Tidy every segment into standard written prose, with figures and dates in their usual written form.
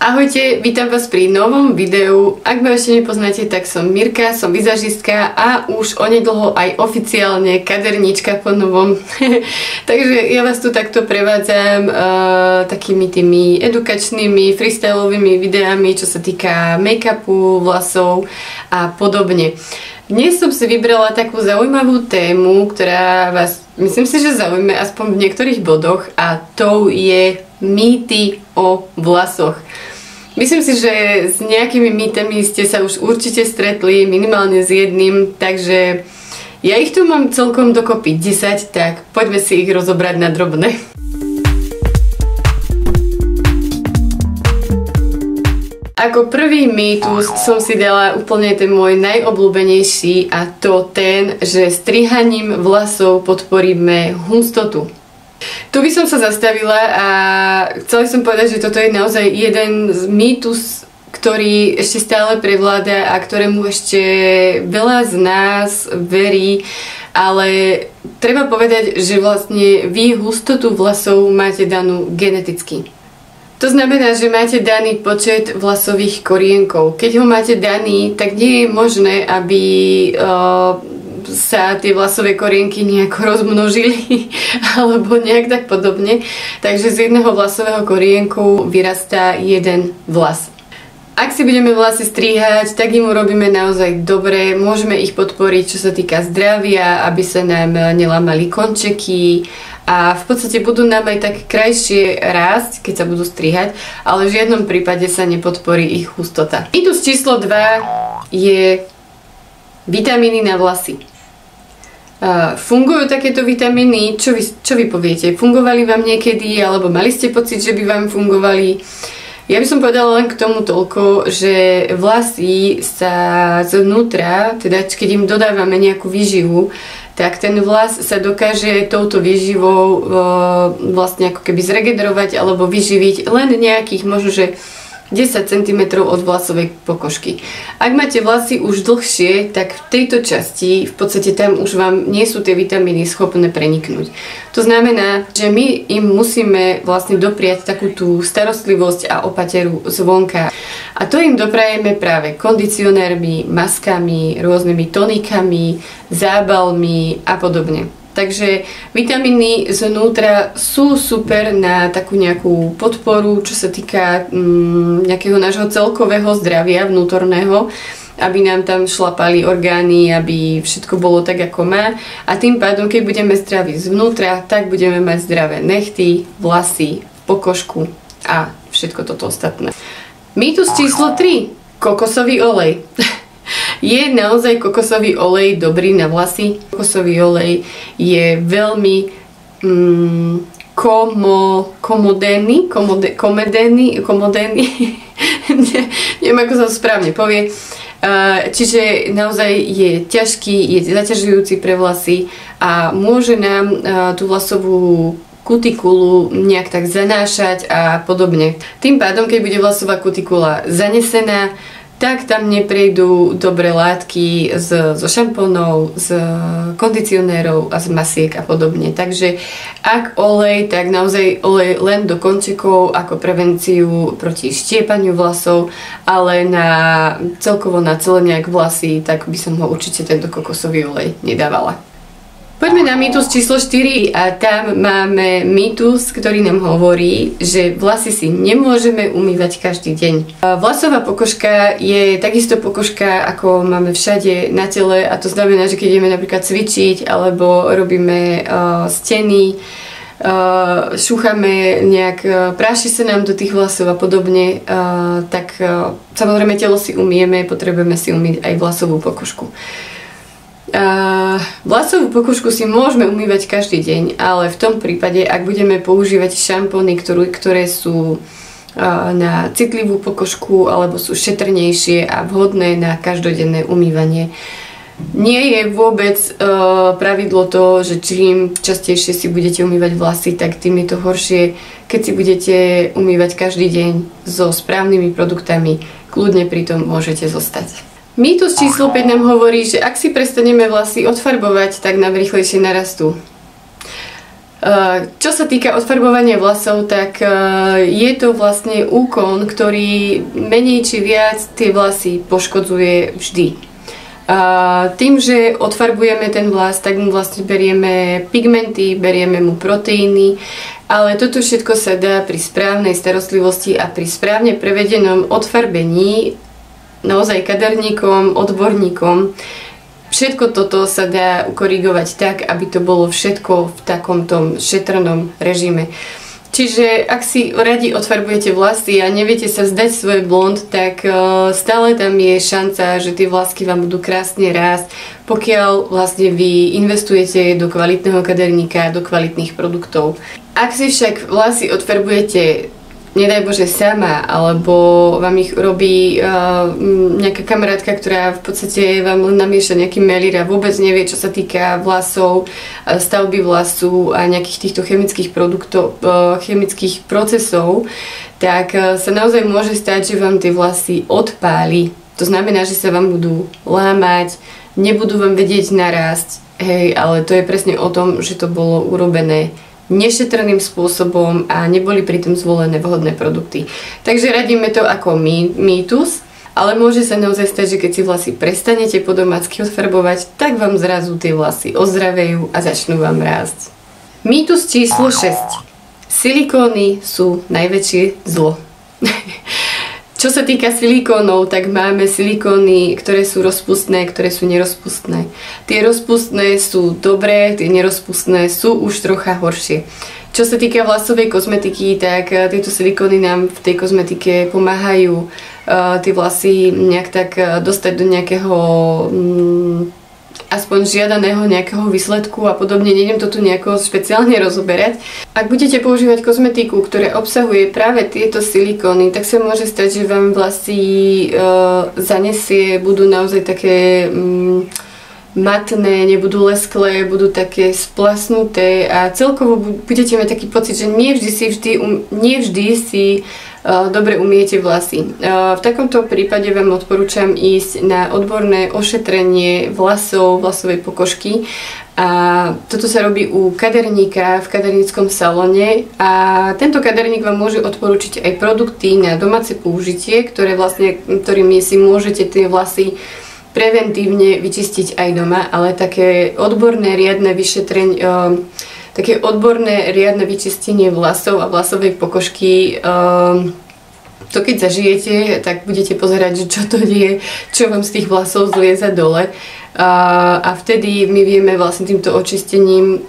Ahojte, vítam vás pri novom videu. Ak ma ešte nepoznáte, tak som Mirka, som vizažistka a už onedlho aj oficiálne kaderníčka po novom. Takže ja vás tu takto prevádzam takými tými edukačnými, freestylovými videami, čo sa týka make-upu, vlasov a podobne. Dnes som si vybrala takú zaujímavú tému, ktorá vás, myslím si, že zaujme aspoň v niektorých bodoch, a to je mýty o vlasoch. Myslím si, že s nejakými mýtami ste sa už určite stretli, minimálne s jedným, takže ja ich tu mám celkom dokopy 10, tak poďme si ich rozobrať na drobné. Ako prvý mýtus som si dala úplne ten môj najobľúbenejší, a to ten, že strihaním vlasov podporíme hustotu. Tu by som sa zastavila a chcela som povedať, že toto je naozaj jeden z mýtus, ktorý ešte stále prevláda a ktorému ešte veľa z nás verí, ale treba povedať, že vlastne vy hustotu vlasov máte danú geneticky. To znamená, že máte daný počet vlasových korienkov. Keď ho máte daný, tak nie je možné, aby sa tie vlasové korienky nejako rozmnožili alebo nejak tak podobne. Takže z jedného vlasového korienku vyrastá jeden vlas. Ak si budeme vlasy strihať, tak im urobíme naozaj dobre. Môžeme ich podporiť, čo sa týka zdravia, aby sa nám nelámali končeky a v podstate budú nám aj tak krajšie rásť, keď sa budú strihať, ale v žiadnom prípade sa nepodporí ich hustota. Mýtus číslo 2 je vitamíny na vlasy. Fungujú takéto vitamíny? Čo vy poviete? Fungovali vám niekedy, alebo mali ste pocit, že by vám fungovali? Ja by som povedala len k tomu toľko, že vlasy sa zvnútra, teda keď im dodávame nejakú výživu, tak ten vlas sa dokáže touto výživou vlastne ako keby zregenerovať alebo vyživiť len nejakých možno, že 10 cm od vlasovej pokožky. Ak máte vlasy už dlhšie, tak v tejto časti v podstate tam už vám nie sú tie vitamíny schopné preniknúť. To znamená, že my im musíme vlastne dopriať takú tú starostlivosť a opateru zvonka. A to im doprajeme práve kondicionérmi, maskami, rôznymi tonikami, zábalmi a podobne. Takže vitamíny znútra sú super na takú nejakú podporu, čo sa týka nejakého nášho celkového zdravia vnútorného, aby nám tam šlapali orgány, aby všetko bolo tak, ako má. A tým pádom, keď budeme zdraví zvnútra, tak budeme mať zdravé nechty, vlasy, pokožku a všetko toto ostatné. Mýtus číslo 3. Kokosový olej. Je naozaj kokosový olej dobrý na vlasy? Kokosový olej je veľmi komodénny, neviem ako sa to správne povie, čiže naozaj je ťažký, je zaťažujúci pre vlasy a môže nám tú vlasovú kutikulu nejak tak zanášať a podobne. Tým pádom, keď bude vlasová kutikula zanesená, tak tam neprejdú dobré látky zo šampónov, z kondicionérov a z masiek a podobne. Takže ak olej, tak naozaj olej len do končekov ako prevenciu proti štiepaniu vlasov, ale celkovo na celé nejak vlasy, tak by som ho určite tento kokosový olej nedávala. Poďme na mýtus číslo 4 a tam máme mýtus, ktorý nám hovorí, že vlasy si nemôžeme umývať každý deň. Vlasová pokožka je takisto pokožka, ako máme všade na tele, a to znamená, že keď ideme napríklad cvičiť alebo robíme steny, šúchame nejak, práši sa nám do tých vlasov a podobne, tak samozrejme telo si umieme, potrebujeme si umyť aj vlasovú pokožku. Vlasovú pokožku si môžeme umývať každý deň, ale v tom prípade, ak budeme používať šampóny, ktoré sú na citlivú pokožku alebo sú šetrnejšie a vhodné na každodenné umývanie, nie je vôbec pravidlo to, že čím častejšie si budete umývať vlasy, tak tým je to horšie. Keď si budete umývať každý deň so správnymi produktami, kľudne pri tom môžete zostať. Mýtus číslo 5 nám hovorí, že ak si prestaneme vlasy odfarbovať, tak nám rýchlejšie narastú. Čo sa týka odfarbovania vlasov, tak je to vlastne úkon, ktorý menej či viac tie vlasy poškodzuje vždy. Tým, že odfarbujeme ten vlas, tak mu vlastne berieme pigmenty, berieme mu proteíny, ale toto všetko sa dá pri správnej starostlivosti a pri správne prevedenom odfarbení naozaj kaderníkom, odborníkom. Všetko toto sa dá ukorigovať tak, aby to bolo všetko v takomto šetrnom režime. Čiže ak si radi odfarbujete vlasy a neviete sa vzdať svoj blond, tak stále tam je šanca, že tie vlasky vám budú krásne rásť, pokiaľ vlastne vy investujete do kvalitného kaderníka, do kvalitných produktov. Ak si však vlasy odfarbujete nedaj Bože sama, alebo vám ich robí nejaká kamarátka, ktorá v podstate vám len namieša nejaký melír a vôbec nevie, čo sa týka vlasov, stavby vlasu a nejakých týchto chemických produktov, chemických procesov, tak sa naozaj môže stať, že vám tie vlasy odpáli. To znamená, že sa vám budú lámať, nebudú vám vedieť narásť, hej, ale to je presne o tom, že to bolo urobené nešetrným spôsobom a neboli pritom zvolené vhodné produkty. Takže radíme to ako mýtus, ale môže sa naozaj stať, že keď si vlasy prestanete po domácky odfarbovať, tak vám zrazu tie vlasy ozdravejú a začnú vám rásť. Mýtus číslo 6. Silikóny sú najväčšie zlo. Čo sa týka silikónov, tak máme silikóny, ktoré sú rozpustné, ktoré sú nerozpustné. Tie rozpustné sú dobré, tie nerozpustné sú už trocha horšie. Čo sa týka vlasovej kozmetiky, tak tieto silikóny nám v tej kozmetike pomáhajú tie vlasy nejak tak dostať do nejakého aspoň žiadaného nejakého výsledku a podobne. Nejdem to tu nejako špeciálne rozoberať. Ak budete používať kozmetiku, ktorá obsahuje práve tieto silikóny, tak sa môže stať, že vám vlasy zanesie, budú naozaj také matné, nebudú lesklé, budú také splasnuté a celkovo budete mať taký pocit, že nie vždy si dobre umiete vlasy. V takomto prípade vám odporúčam ísť na odborné ošetrenie vlasov, vlasovej pokožky a toto sa robí u kaderníka v kaderníckom salóne a tento kaderník vám môže odporúčiť aj produkty na domáce použitie, ktorými si môžete tie vlasy preventívne vyčistiť aj doma, ale také odborné riadne vyčistenie vlasov a vlasovej pokožky, to keď zažijete, tak budete pozerať, že čo to je, čo vám z tých vlasov zlieza dole. A vtedy my vieme vlastne týmto očistením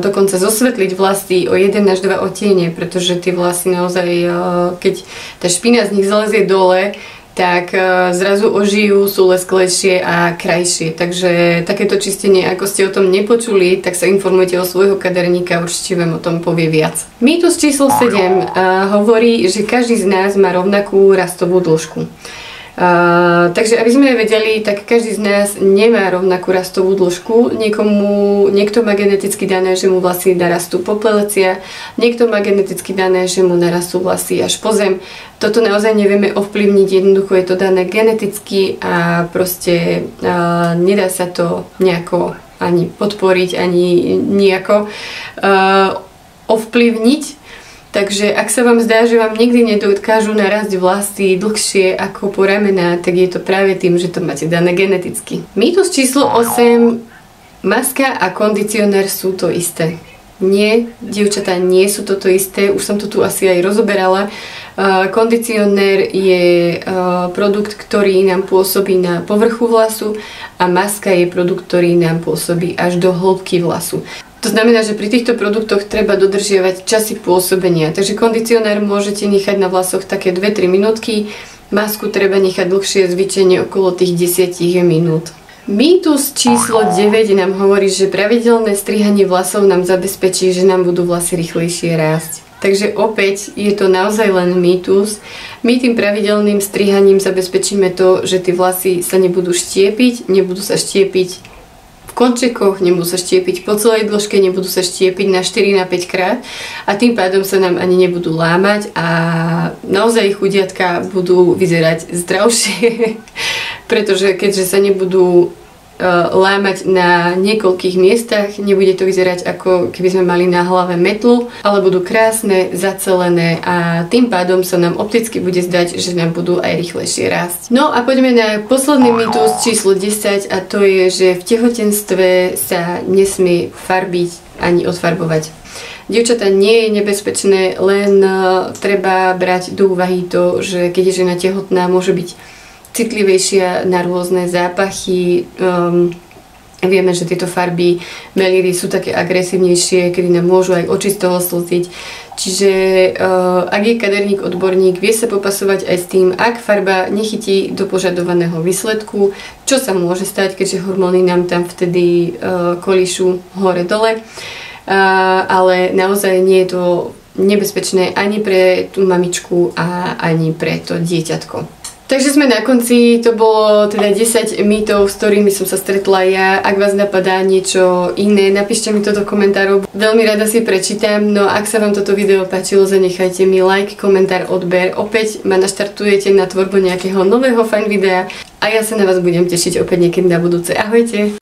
dokonca zosvetliť vlasy o 1 až 2 odtiene, pretože tie vlasy naozaj, keď tá špina z nich zlezie dole, tak zrazu ožijú, sú lesklejšie a krajšie. Takže takéto čistenie, ako ste o tom nepočuli, tak sa informujte o svojho kaderníka, určite vám o tom povie viac. Mýtus číslo 7 hovorí, že každý z nás má rovnakú rastovú dĺžku. Takže aby sme vedeli, tak každý z nás nemá rovnakú rastovú dĺžku. Niekto má geneticky dané, že mu vlasy narastú po plecia, niekto má geneticky dané, že mu narastú vlasy až po zem. Toto naozaj nevieme ovplyvniť, jednoducho je to dané geneticky a proste nedá sa to nejako ani podporiť, ani nejako ovplyvniť. Takže ak sa vám zdá, že vám nikdy nedokážu narásť vlasy dlhšie ako po ramená, tak je to práve tým, že to máte dané geneticky. Mýtus číslo 8. Maska a kondicionér sú to isté. Nie, dievčatá, nie sú toto isté. Už som to tu asi aj rozoberala. Kondicionér je produkt, ktorý nám pôsobí na povrchu vlasu a maska je produkt, ktorý nám pôsobí až do hĺbky vlasu. To znamená, že pri týchto produktoch treba dodržiavať časy pôsobenia. Takže kondicionér môžete nechať na vlasoch také 2-3 minútky, masku treba nechať dlhšie, zvyčajne okolo tých 10 minút. Mýtus číslo 9 nám hovorí, že pravidelné strihanie vlasov nám zabezpečí, že nám budú vlasy rýchlejšie rásť. Takže opäť je to naozaj len mýtus. My tým pravidelným strihaním zabezpečíme to, že tie vlasy sa nebudú štiepiť, nebudú sa štiepiť končekoch, nebudú sa štiepiť po celej dĺžke, nebudú sa štiepiť na 4-5 krát a tým pádom sa nám ani nebudú lámať a naozaj chudiatka budú vyzerať zdravšie, pretože keďže sa nebudú lámať na niekoľkých miestach, nebude to vyzerať ako keby sme mali na hlave metlu, ale budú krásne, zacelené a tým pádom sa nám opticky bude zdať, že nám budú aj rýchlejšie rásť. No a poďme na posledný mýtus číslo 10 a to je, že v tehotenstve sa nesmie farbiť ani odfarbovať. Dievčatá, nie je nebezpečné, len treba brať do úvahy to, že keď je žena tehotná, môže byť citlivejšia na rôzne zápachy. Vieme, že tieto farby melíry sú také agresívnejšie, kedy nám môžu aj oči z toho slziť. Čiže ak je kaderník odborník, vie sa popasovať aj s tým, ak farba nechytí do požadovaného výsledku, čo sa môže stať, keďže hormóny nám tam vtedy kolíšu hore-dole. Ale naozaj nie je to nebezpečné ani pre tú mamičku a ani pre to dieťatko. Takže sme na konci, to bolo teda 10 mýtov, s ktorými som sa stretla ja. Ak vás napadá niečo iné, napíšte mi to do komentárov. Veľmi rada si prečítam, no ak sa vám toto video páčilo, zanechajte mi like, komentár, odber. Opäť ma naštartujete na tvorbu nejakého nového fajn videa a ja sa na vás budem tešiť opäť niekedy na budúce. Ahojte!